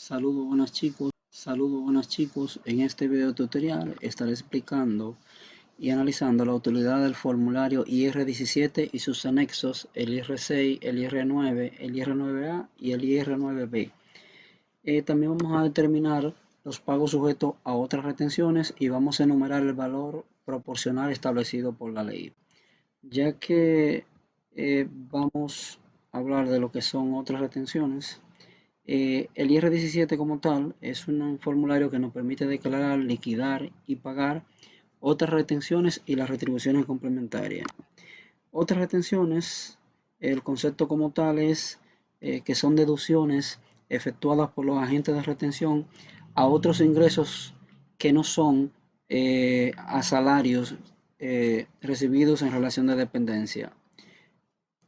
Saludos buenos chicos. En este video tutorial estaré explicando y analizando la utilidad del formulario IR17 y sus anexos, el IR6, el IR9, el IR9A y el IR9B. También vamos a determinar los pagos sujetos a otras retenciones y vamos a enumerar el valor proporcional establecido por la ley. Ya que vamos a hablar de lo que son otras retenciones, el IR17 como tal es un formulario que nos permite declarar, liquidar y pagar otras retenciones y las retribuciones complementarias. Otras retenciones, el concepto como tal es que son deducciones efectuadas por los agentes de retención a otros ingresos que no son a salarios recibidos en relación de dependencia.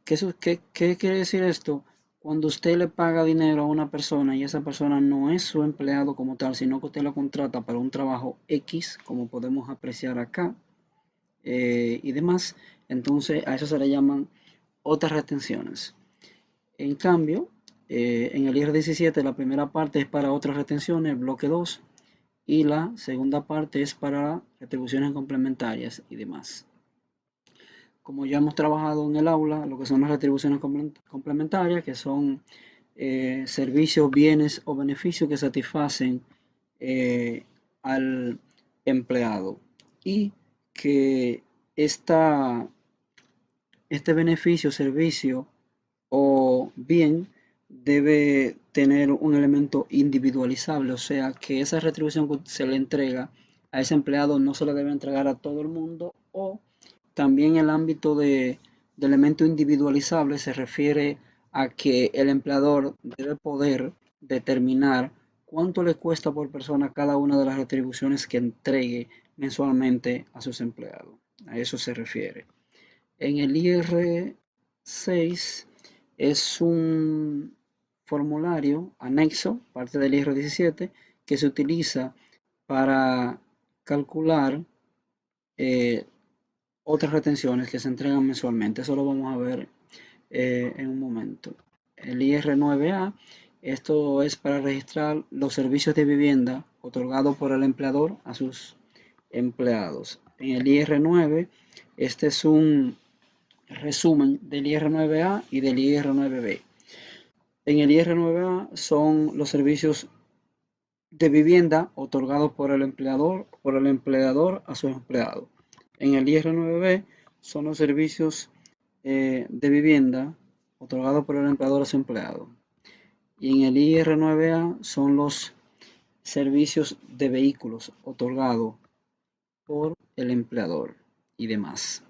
¿Qué quiere decir esto? Cuando usted le paga dinero a una persona y esa persona no es su empleado como tal, sino que usted lo contrata para un trabajo X, como podemos apreciar acá, y demás, entonces a eso se le llaman otras retenciones. En cambio, en el IR17 la primera parte es para otras retenciones, bloque 2, y la segunda parte es para retribuciones complementarias y demás. Como ya hemos trabajado en el aula, lo que son las retribuciones complementarias, que son servicios, bienes o beneficios que satisfacen al empleado y que este beneficio, servicio o bien debe tener un elemento individualizable, o sea que esa retribución que se le entrega a ese empleado no se le debe entregar a todo el mundo, o también el ámbito de elemento individualizable se refiere a que el empleador debe poder determinar cuánto le cuesta por persona cada una de las retribuciones que entregue mensualmente a sus empleados. A eso se refiere. En el IR6 es un formulario anexo, parte del IR17, que se utiliza para calcular otras retenciones que se entregan mensualmente. Eso lo vamos a ver en un momento. El IR9A, esto es para registrar los servicios de vivienda otorgados por el empleador a sus empleados. En el IR9, este es un resumen del IR9A y del IR9B. En el IR9A son los servicios de vivienda otorgados por el empleador a sus empleados. En el IR9B son los servicios de vivienda otorgados por el empleador a su empleado. Y en el IR9A son los servicios de vehículos otorgados por el empleador y demás.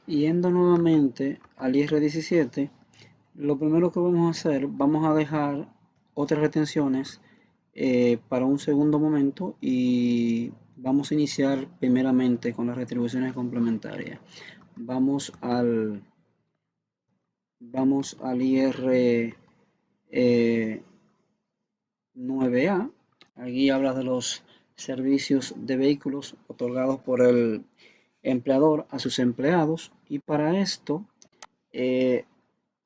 Yendo nuevamente al IR17, lo primero que vamos a hacer, vamos a dejar otras retenciones para un segundo momento y vamos a iniciar primeramente con las retribuciones complementarias. Vamos al IR 9A. Aquí habla de los servicios de vehículos otorgados por el empleador a sus empleados, y para esto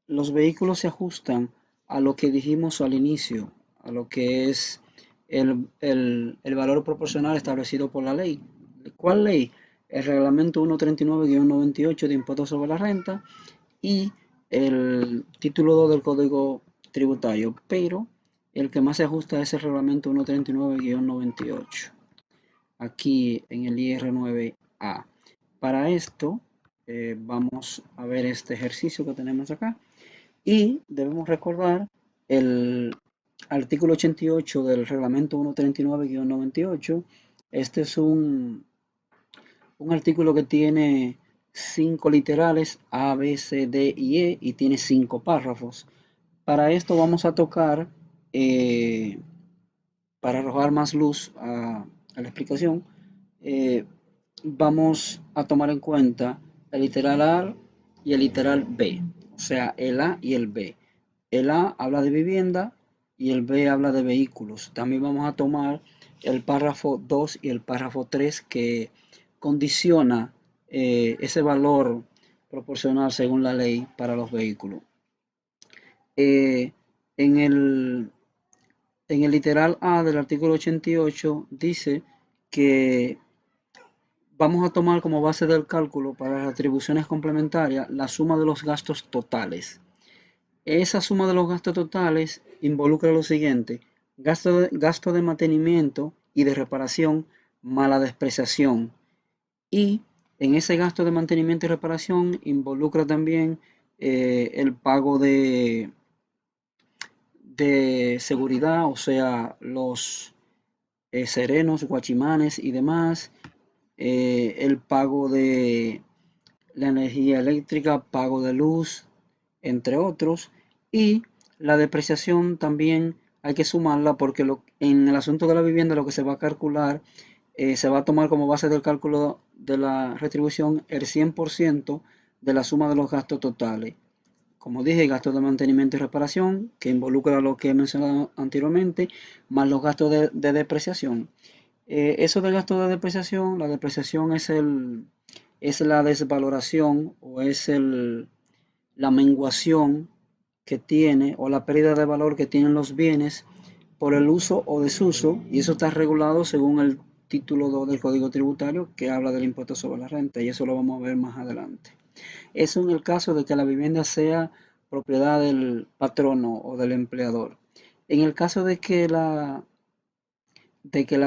los vehículos se ajustan a lo que dijimos al inicio, a lo que es el valor proporcional establecido por la ley. ¿Cuál ley? El reglamento 139-98 de impuestos sobre la renta y el título 2 del Código Tributario, pero el que más se ajusta es el reglamento 139-98, aquí en el IR9A. Para esto vamos a ver este ejercicio que tenemos acá y debemos recordar el artículo 88 del reglamento 139-98. Este es un artículo que tiene 5 literales A, B, C, D y E y tiene 5 párrafos. Para esto vamos a tocar, para arrojar más luz a la explicación, vamos a tomar en cuenta el literal A y el literal B, o sea, el A y el B. El A habla de vivienda y el B habla de vehículos. También vamos a tomar el párrafo 2 y el párrafo 3 que condiciona ese valor proporcional según la ley para los vehículos. En el literal A del artículo 88 dice que vamos a tomar como base del cálculo para las retribuciones complementarias la suma de los gastos totales. Esa suma de los gastos totales involucra lo siguiente: gasto de mantenimiento y de reparación más la depreciación. Y en ese gasto de mantenimiento y reparación involucra también el pago de seguridad, o sea, los serenos, guachimanes y demás, el pago de la energía eléctrica, pago de luz, entre otros, y la depreciación también hay que sumarla porque en el asunto de la vivienda lo que se va a calcular, se va a tomar como base del cálculo de la retribución el 100% de la suma de los gastos totales. Como dije, gastos de mantenimiento y reparación, que involucra lo que he mencionado anteriormente, más los gastos de depreciación. Eso de gasto de depreciación, la depreciación es la desvaloración o es la menguación que tiene o la pérdida de valor que tienen los bienes por el uso o desuso, y eso está regulado según el título 2 del Código Tributario, que habla del impuesto sobre la renta, y eso lo vamos a ver más adelante. Eso en el caso de que la vivienda sea propiedad del patrono o del empleador. En el caso de que la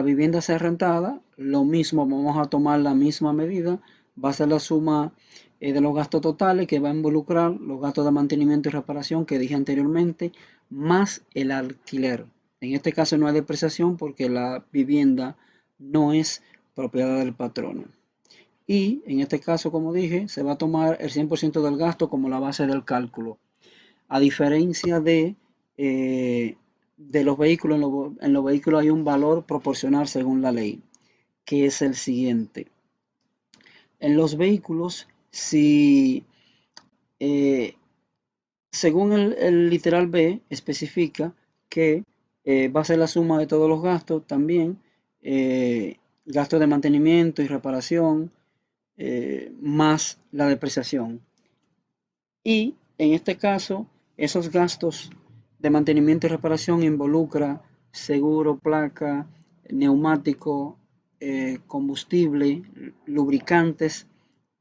vivienda sea rentada, lo mismo, vamos a tomar la misma medida, va a ser la suma de los gastos totales que va a involucrar los gastos de mantenimiento y reparación que dije anteriormente, más el alquiler. En este caso no hay depreciación porque la vivienda no es propiedad del patrono. Y en este caso, como dije, se va a tomar el 100% del gasto como la base del cálculo. A diferencia de los vehículos, en los vehículos hay un valor proporcional según la ley, que es el siguiente. En los vehículos, si según el literal B especifica que va a ser la suma de todos los gastos también, gastos de mantenimiento y reparación, más la depreciación. Y en este caso, esos gastos de mantenimiento y reparación involucra seguro, placa, neumático, combustible, lubricantes,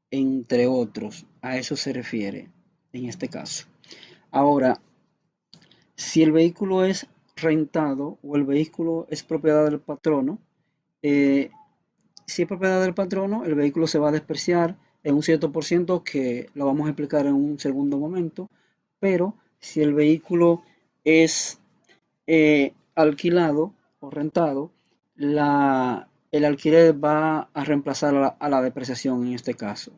entre otros. A eso se refiere en este caso. Ahora, si el vehículo es rentado o el vehículo es propiedad del patrono, si es propiedad del patrono, el vehículo se va a despreciar en un cierto por ciento que lo vamos a explicar en un segundo momento, pero si el vehículo es alquilado o rentado, el alquiler va a reemplazar a la depreciación en este caso.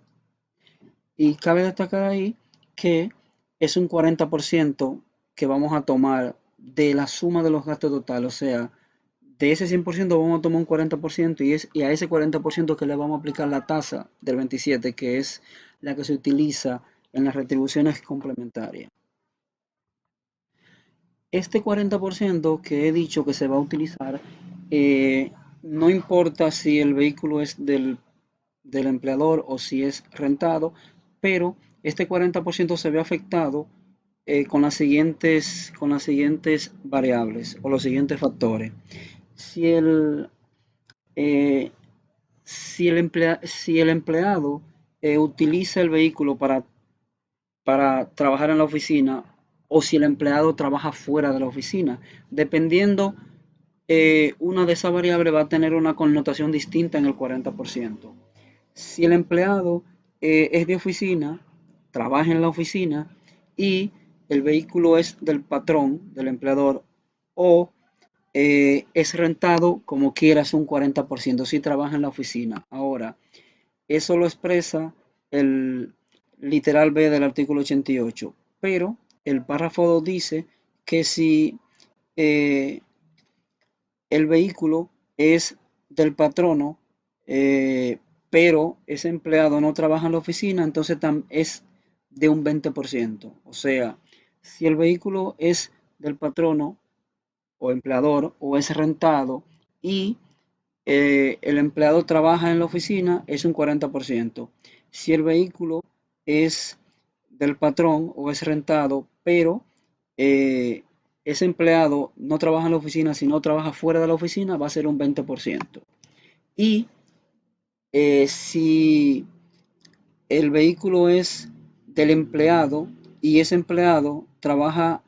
Y cabe destacar ahí que es un 40% que vamos a tomar de la suma de los gastos totales, o sea, de ese 100% vamos a tomar un 40% y a ese 40% que le vamos a aplicar la tasa del 27, que es la que se utiliza en las retribuciones complementarias. Este 40% que he dicho que se va a utilizar, no importa si el vehículo es del empleador o si es rentado, pero este 40% se ve afectado con las siguientes variables o los siguientes factores. Si el, eh, si el empleado utiliza el vehículo para trabajar en la oficina o si el empleado trabaja fuera de la oficina, dependiendo, una de esas variables va a tener una connotación distinta en el 40%. Si el empleado es de oficina, trabaja en la oficina y el vehículo es del patrón, del empleador, o es rentado, como quieras, un 40% si trabaja en la oficina. Ahora, eso lo expresa el literal B del artículo 88, pero el párrafo 2 dice que si eh, el vehículo es del patrono, pero ese empleado no trabaja en la oficina, entonces es de un 20%. O sea, si el vehículo es del patrono o empleador o es rentado y el empleado trabaja en la oficina, es un 40%. Si el vehículo es del patrón o es rentado, pero ese empleado no trabaja en la oficina, sino trabaja fuera de la oficina, va a ser un 20%. Y si el vehículo es del empleado y ese empleado trabaja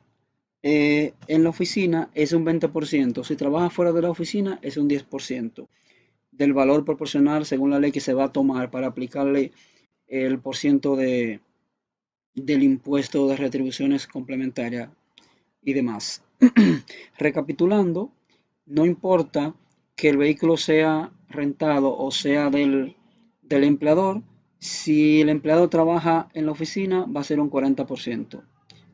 en la oficina, es un 20%. Si trabaja fuera de la oficina, es un 10% del valor proporcional según la ley que se va a tomar para aplicarle el porciento del impuesto de retribuciones complementarias y demás. Recapitulando, no importa que el vehículo sea rentado o sea del empleador, si el empleado trabaja en la oficina va a ser un 40%.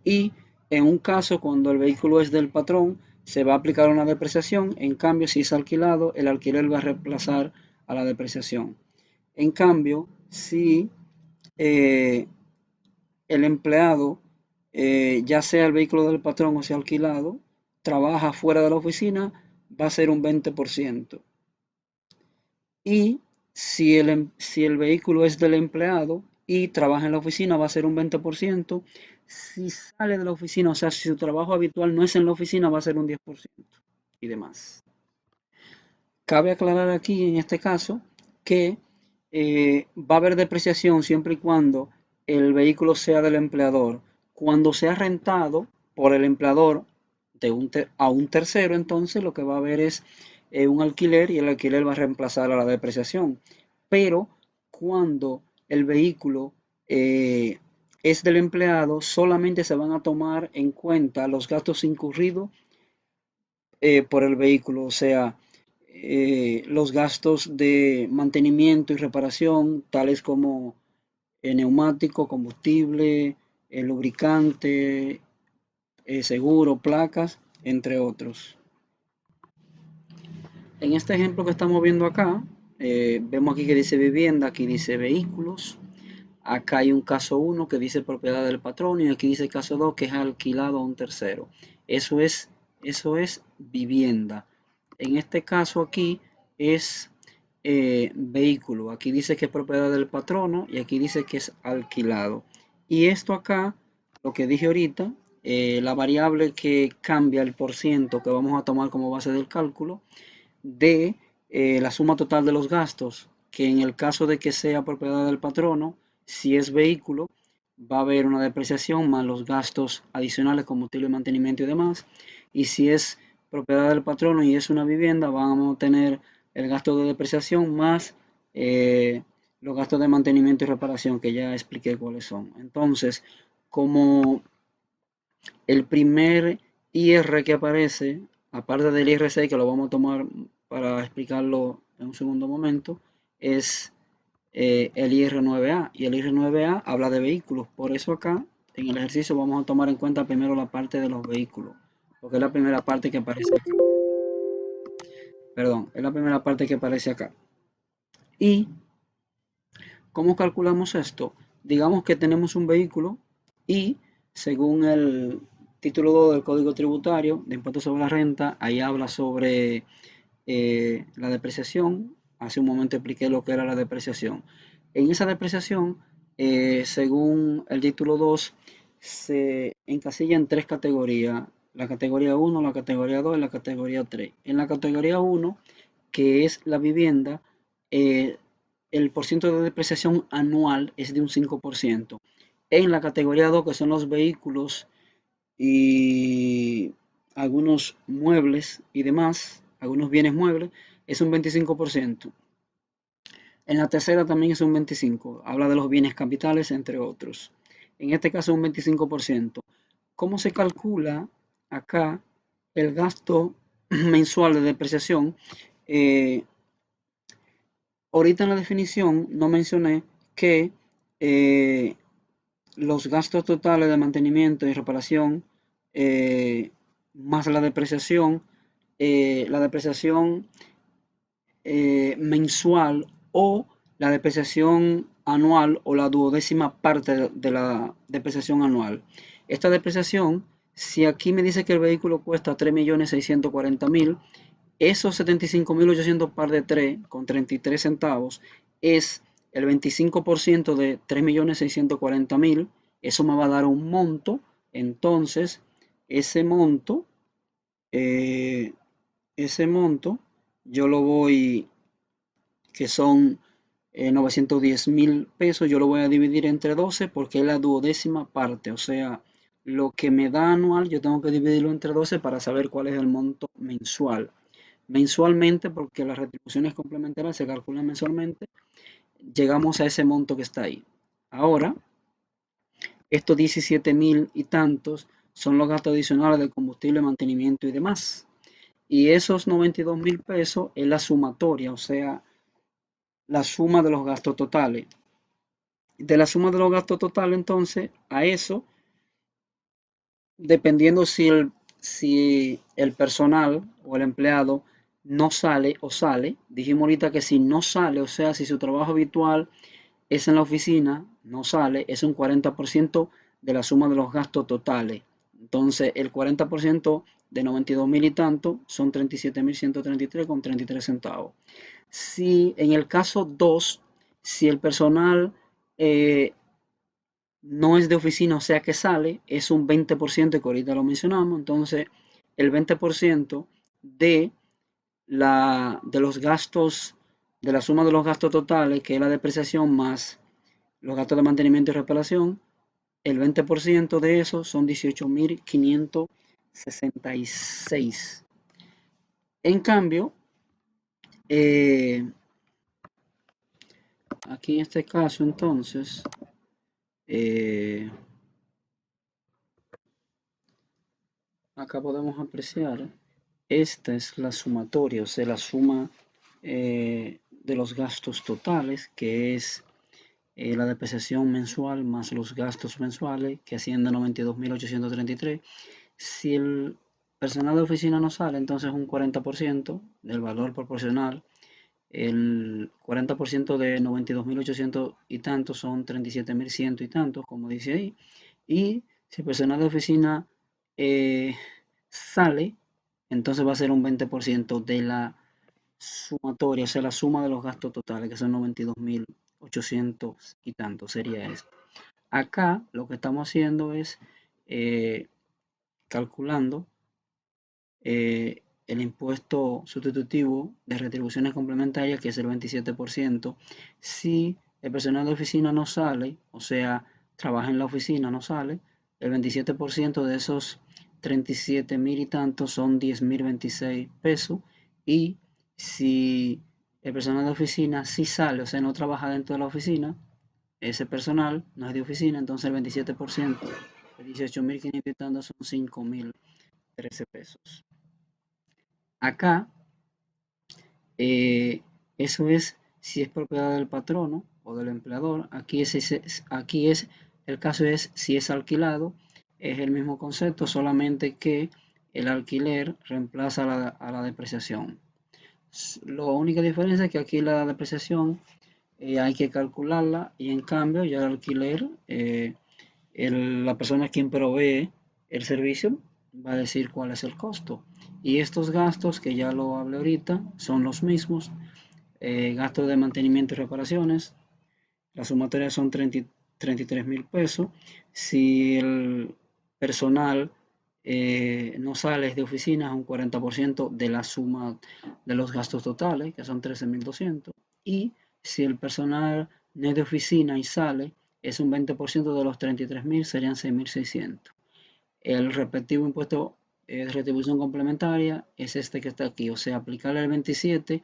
Y en un caso, cuando el vehículo es del patrón, se va a aplicar una depreciación. En cambio, si es alquilado, el alquiler va a reemplazar a la depreciación. En cambio, si eh, el empleado, ya sea el vehículo del patrón o sea alquilado, trabaja fuera de la oficina, va a ser un 20%. Y si el vehículo es del empleado y trabaja en la oficina, va a ser un 20%. Si sale de la oficina, o sea, si su trabajo habitual no es en la oficina, va a ser un 10% y demás. Cabe aclarar aquí, en este caso, que va a haber depreciación siempre y cuando el vehículo sea del empleador. Cuando sea rentado por el empleador a un tercero, entonces lo que va a haber es un alquiler y el alquiler va a reemplazar a la depreciación. Pero cuando el vehículo es del empleado, solamente se van a tomar en cuenta los gastos incurridos por el vehículo, o sea, los gastos de mantenimiento y reparación, tales como neumático, combustible, lubricante, seguro, placas, entre otros. En este ejemplo que estamos viendo acá, vemos aquí que dice vivienda, aquí dice vehículos, acá hay un caso 1 que dice propiedad del patrón y aquí dice caso 2 que es alquilado a un tercero. Eso es, eso es vivienda. En este caso aquí es vehículo. Aquí dice que es propiedad del patrono y aquí dice que es alquilado. Y esto acá, lo que dije ahorita, la variable que cambia el porciento que vamos a tomar como base del cálculo de la suma total de los gastos, que en el caso de que sea propiedad del patrono, si es vehículo, va a haber una depreciación más los gastos adicionales, combustible, mantenimiento y demás. Y si es propiedad del patrono y es una vivienda, vamos a tener el gasto de depreciación más los gastos de mantenimiento y reparación, que ya expliqué cuáles son. Entonces, como el primer IR que aparece, aparte del IR6, que lo vamos a tomar para explicarlo en un segundo momento, es el IR9A. Y el IR9A habla de vehículos. Por eso acá, en el ejercicio, vamos a tomar en cuenta primero la parte de los vehículos. Porque es la primera parte que aparece acá. Perdón, es la primera parte que aparece acá. ¿Y cómo calculamos esto? Digamos que tenemos un vehículo y según el título 2 del Código Tributario de Impuestos sobre la Renta, ahí habla sobre la depreciación. Hace un momento expliqué lo que era la depreciación. En esa depreciación, según el título 2, se encasilla en tres categorías. La categoría 1, la categoría 2 y la categoría 3. En la categoría 1, que es la vivienda, el porciento de depreciación anual es de un 5%. En la categoría 2, que son los vehículos y algunos muebles y demás, algunos bienes muebles, es un 25%. En la tercera también es un 25%. Habla de los bienes capitales, entre otros. En este caso un 25%. ¿Cómo se calcula acá el gasto mensual de depreciación? Ahorita en la definición no mencioné que los gastos totales de mantenimiento y reparación más la depreciación mensual o la depreciación anual o la duodécima parte de la depreciación anual. Esta depreciación, si aquí me dice que el vehículo cuesta 3.640.000, esos 75.800 par de 3 con 33 centavos es el 25% de 3.640.000. Eso me va a dar un monto. Entonces, ese monto ese monto yo lo voy, que son 910.000 pesos, yo lo voy a dividir entre 12 porque es la duodécima parte, o sea, lo que me da anual yo tengo que dividirlo entre 12 para saber cuál es el monto mensual. Mensualmente, porque las retribuciones complementarias se calculan mensualmente, llegamos a ese monto que está ahí. Ahora, estos 17.000 y tantos son los gastos adicionales de combustible, mantenimiento y demás. Y esos 92.000 pesos es la sumatoria, o sea, la suma de los gastos totales. De la suma de los gastos totales, entonces, a eso, dependiendo si el personal o el empleado no sale o sale, dijimos ahorita que si no sale, o sea, si su trabajo habitual es en la oficina, no sale, es un 40% de la suma de los gastos totales. Entonces, el 40% de 92.000 y tanto son 37.133,33 centavos. Si en el caso 2, si el personal eh, no es de oficina, o sea que sale, es un 20% que ahorita lo mencionamos. Entonces, el 20% de, de los gastos, de la suma de los gastos totales, que es la depreciación más los gastos de mantenimiento y reparación, el 20% de eso son 18.566. En cambio, eh, aquí en este caso, entonces, eh, acá podemos apreciar, esta es la sumatoria, o sea, la suma de los gastos totales, que es la depreciación mensual más los gastos mensuales, que ascienden a 92.833. Si el personal de oficina no sale, entonces un 40% del valor proporcional. El 40% de 92.800 y tantos son 37.100 y tantos, como dice ahí. Y si el personal de oficina eh, sale, entonces va a ser un 20% de la sumatoria, o sea, la suma de los gastos totales, que son 92.800 y tantos, sería esto. Acá lo que estamos haciendo es eh, calculando el impuesto sustitutivo de retribuciones complementarias, que es el 27%. Si el personal de oficina no sale, o sea, trabaja en la oficina, no sale, el 27% de esos 37.000 y tantos son 10.026 pesos. Y si el personal de oficina sí sale, o sea, no trabaja dentro de la oficina, ese personal no es de oficina, entonces el 27% de 18.500 y tantos son 5.013 pesos. Acá, eh, eso es si es propiedad del patrono o del empleador. Aquí es el caso es si es alquilado, es el mismo concepto, solamente que el alquiler reemplaza a la depreciación. La única diferencia es que aquí la depreciación hay que calcularla, y en cambio ya el alquiler, la persona quien provee el servicio va a decir cuál es el costo. Y estos gastos, que ya lo hablé ahorita, son los mismos. Gastos de mantenimiento y reparaciones, la sumatoria son 33.000 pesos. Si el personal no sale de oficina, es un 40% de la suma de los gastos totales, que son 13.200. Y si el personal no es de oficina y sale, es un 20% de los 33.000, serían 6.600. El respectivo impuesto de retribución complementaria es este que está aquí, o sea, aplicarle el 27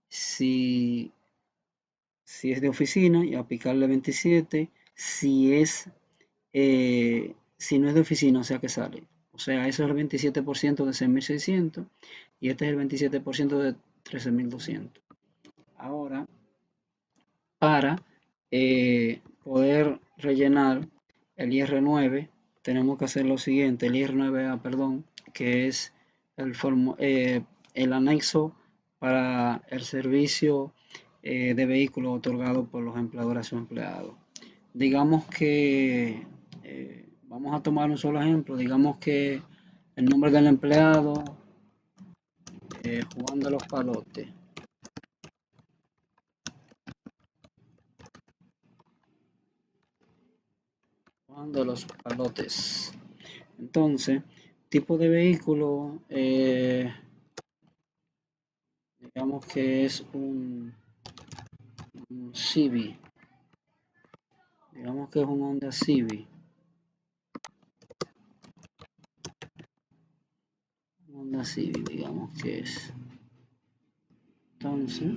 si si es de oficina, y aplicarle 27 si no es de oficina, o sea que sale. O sea, eso es el 27% de 6.600 y este es el 27% de 13.200. Ahora, para poder rellenar el IR9, tenemos que hacer lo siguiente, el IR9A, perdón, que es el anexo para el servicio de vehículo otorgado por los empleadores a sus empleados. Digamos que, vamos a tomar un solo ejemplo, digamos que el nombre del empleado, Juan de los Palotes. Juan de los Palotes. Entonces, tipo de vehículo, digamos que es un Civic. Digamos que es un Honda Civic. Honda Civic, digamos que es. Entonces,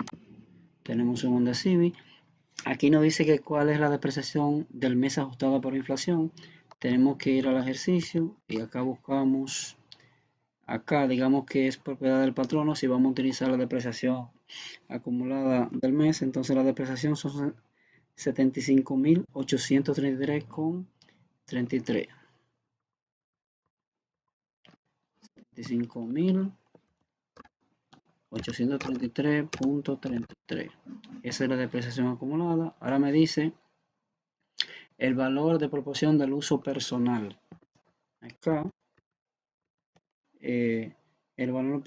tenemos un Honda Civic. Aquí nos dice que cuál es la depreciación del mes ajustada por inflación. Tenemos que ir al ejercicio y acá buscamos, acá digamos que es propiedad del patrono. Si vamos a utilizar la depreciación acumulada del mes, entonces la depreciación son 75.833,33. 75.833,33. Esa es la depreciación acumulada. Ahora me dice el valor de proporción del uso personal. Acá, el valor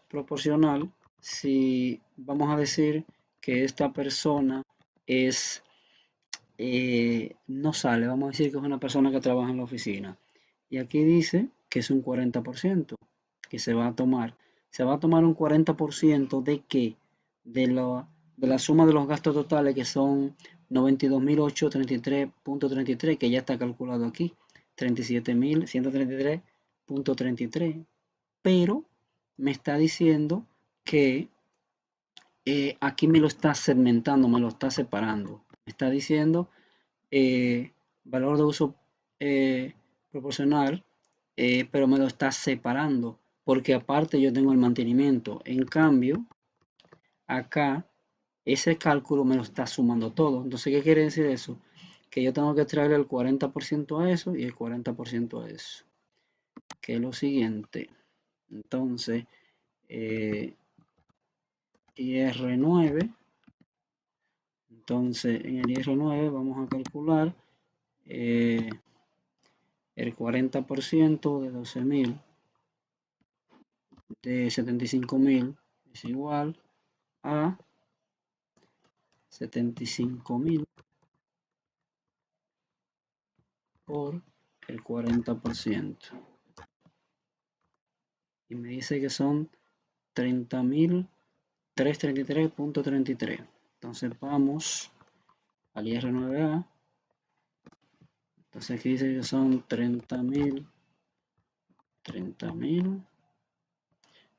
proporcional, si vamos a decir que esta persona es, no sale, vamos a decir que es una persona que trabaja en la oficina. Y aquí dice que es un 40% que se va a tomar. Se va a tomar un 40% de qué? De la suma de los gastos totales, que son 92.833,33, que ya está calculado aquí, 37.133,33. Pero me está diciendo que aquí me lo está segmentando, me lo está separando. Me está diciendo valor de uso proporcional, pero me lo está separando, porque aparte yo tengo el mantenimiento. En cambio, acá ese cálculo me lo está sumando todo. Entonces, ¿qué quiere decir eso? Que yo tengo que traerle el 40% a eso y el 40% a eso, que es lo siguiente. Entonces, IR9, entonces en el IR9 vamos a calcular el 40% de 12.000 de 75.000 es igual a 75.000 por el 40%. Y me dice que son 30.333,33. Entonces vamos al IR9A. Entonces aquí dice que son 30.000,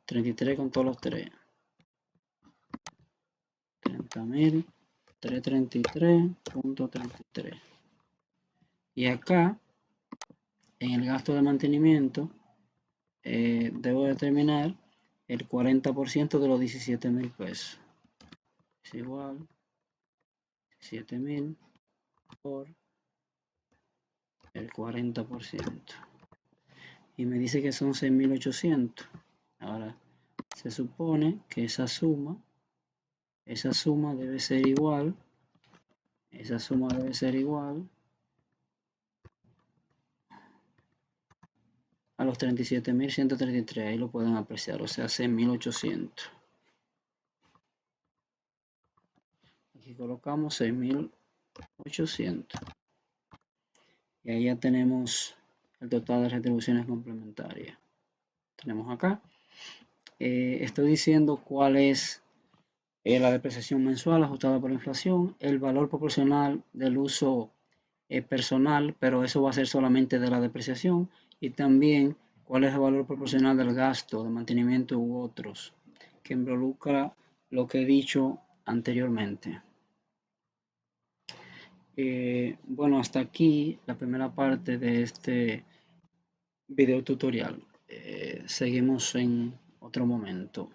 33 con todos los 3. 30.333,33. Y acá, en el gasto de mantenimiento, debo determinar el 40% de los 17.000 pesos. Es igual 17.000 por el 40%. Y me dice que son 6.800. Ahora, se supone que esa suma debe ser igual. Esa suma debe ser igual a los 37.133. Ahí lo pueden apreciar, o sea, 6.800. Aquí colocamos 6.800. Y ahí ya tenemos el total de retribuciones complementarias. Tenemos acá. Estoy diciendo cuál es la depreciación mensual ajustada por inflación, el valor proporcional del uso personal, pero eso va a ser solamente de la depreciación, y también cuál es el valor proporcional del gasto de mantenimiento u otros, que involucra lo que he dicho anteriormente. Bueno, hasta aquí la primera parte de este video tutorial. Seguimos en otro momento.